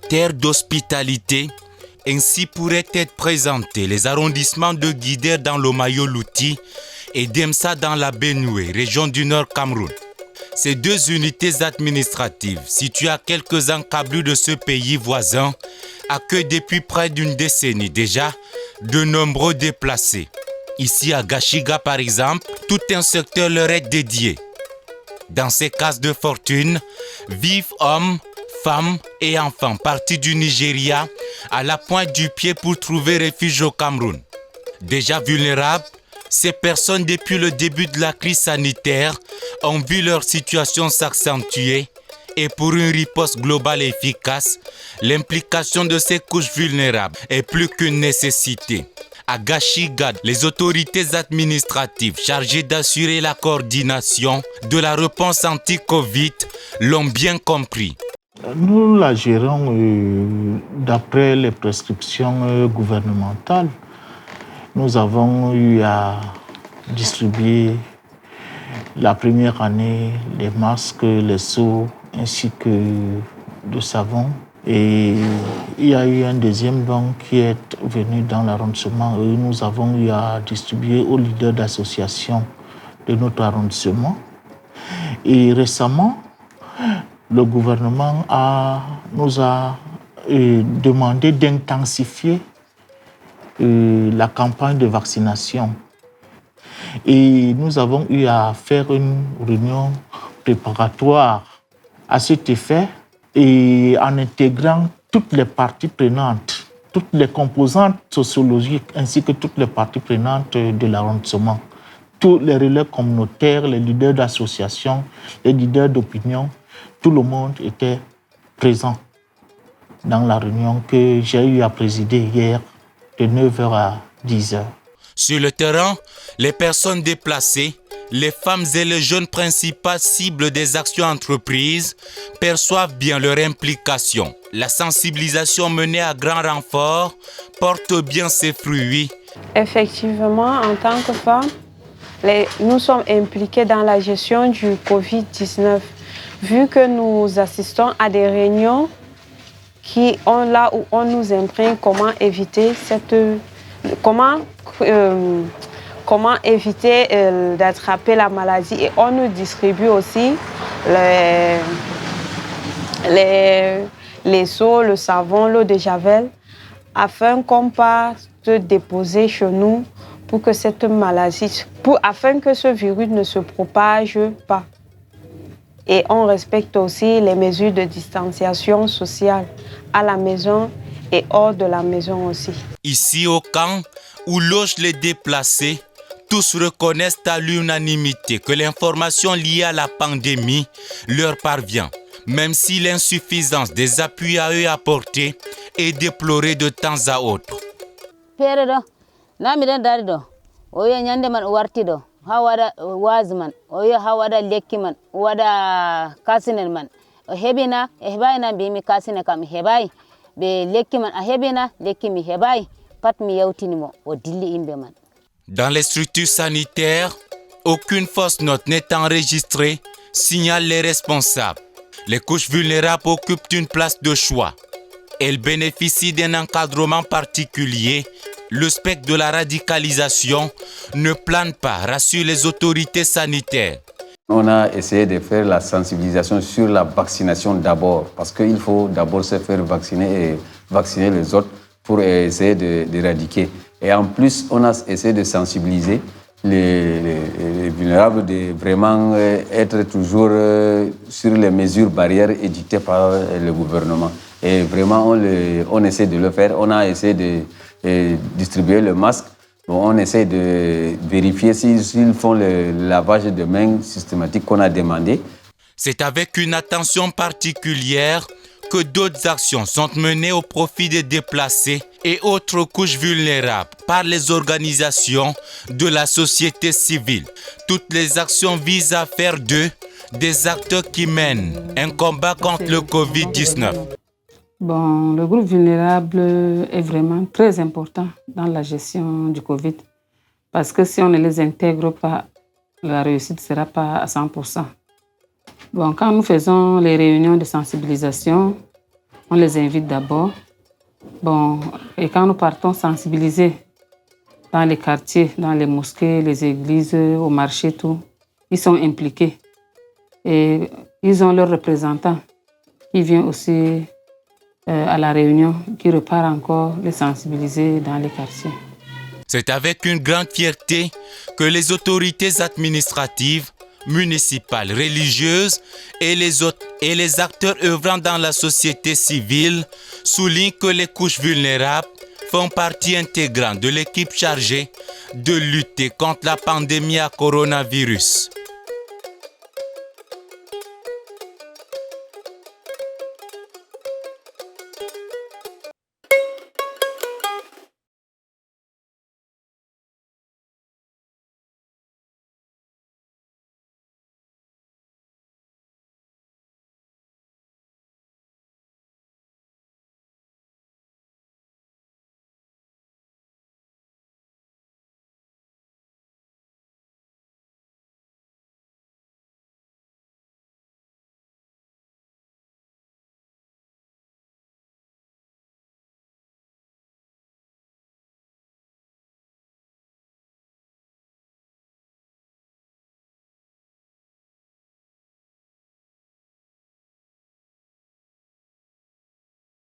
terre d'hospitalité. Ainsi pourraient être présentés les arrondissements de Guider dans l'Omayo-Louti et Demsa dans la Benue, région du Nord Cameroun. Ces deux unités administratives, situées à quelques encablures de ce pays voisin, accueillent depuis près d'une décennie déjà de nombreux déplacés. Ici à Gashiga par exemple, tout un secteur leur est dédié. Dans ces cases de fortune, vivent hommes, femmes et enfants partis du Nigeria à la pointe du pied pour trouver refuge au Cameroun. Déjà vulnérables, ces personnes depuis le début de la crise sanitaire ont vu leur situation s'accentuer et pour une riposte globale et efficace, l'implication de ces couches vulnérables est plus qu'une nécessité. À Gashiga, les autorités administratives chargées d'assurer la coordination de la réponse anti-Covid l'ont bien compris. Nous la gérons d'après les prescriptions gouvernementales. Nous avons eu à distribuer la première année les masques, les seaux ainsi que de savon. Et il y a eu un deuxième banc qui est venu dans l'arrondissement et nous avons eu à distribuer aux leaders d'associations de notre arrondissement. Et récemment, le gouvernement nous a demandé d'intensifier la campagne de vaccination. Et nous avons eu à faire une réunion préparatoire à cet effet et en intégrant toutes les parties prenantes, toutes les composantes sociologiques ainsi que toutes les parties prenantes de l'arrondissement. Tous les relais communautaires, les leaders d'associations, les leaders d'opinion, tout le monde était présent dans la réunion que j'ai eu à présider hier de 9h à 10h. Sur le terrain, les personnes déplacées, les femmes et les jeunes principales cibles des actions entreprises perçoivent bien leur implication. La sensibilisation menée à grand renfort porte bien ses fruits. Effectivement, en tant que femmes, nous sommes impliqués dans la gestion du Covid-19. Vu que nous assistons à des réunions là où on nous imprime comment éviter d'attraper la maladie et on nous distribue aussi les seaux, le savon, l'eau de javel afin qu'on passe se déposer chez nous pour que cette maladie, afin que ce virus ne se propage pas. Et on respecte aussi les mesures de distanciation sociale à la maison et hors de la maison aussi. Ici au camp, où logent les déplacés, tous reconnaissent à l'unanimité que l'information liée à la pandémie leur parvient, même si l'insuffisance des appuis à eux apportés est déplorée de temps à autre. Hawada wazman oyo hawada lekkiman wada kasinen man hebina hebayna bimi kasine kam hebay be lekkiman a hebina lekkimi hebay pat mi yawtinimo o dilli imbe man. Dans les structures sanitaires, aucune fausse note n'est enregistrée, signalent les responsables. Les couches vulnérables occupent une place de choix. Elles bénéficient d'un encadrement particulier. Le spectre de la radicalisation ne plane pas, rassurent les autorités sanitaires. On a essayé de faire la sensibilisation sur la vaccination d'abord, parce qu'il faut d'abord se faire vacciner et vacciner les autres pour essayer d'éradiquer. Et en plus, on a essayé de sensibiliser les vulnérables, de vraiment être toujours sur les mesures barrières édictées par le gouvernement. Et vraiment, on essaie de le faire. On a essayé de distribuer le masque. Bon, on essaie de vérifier s'ils font le lavage de mains systématique qu'on a demandé. C'est avec une attention particulière que d'autres actions sont menées au profit des déplacés et autres couches vulnérables par les organisations de la société civile. Toutes les actions visent à faire d'eux des acteurs qui mènent un combat contre le Covid-19. Bon, le groupe vulnérable est vraiment très important dans la gestion du Covid parce que si on ne les intègre pas, la réussite ne sera pas à 100%. Bon, quand nous faisons les réunions de sensibilisation, On les invite d'abord. Bon, et quand nous partons sensibiliser dans les quartiers, dans les mosquées, les églises, au marché, tout, ils sont impliqués. Et ils ont leurs représentants qui viennent aussi à la réunion, qui repart encore les sensibiliser dans les quartiers. C'est avec une grande fierté que les autorités administratives, municipales, religieuses et les acteurs œuvrant dans la société civile soulignent que les couches vulnérables font partie intégrante de l'équipe chargée de lutter contre la pandémie à coronavirus.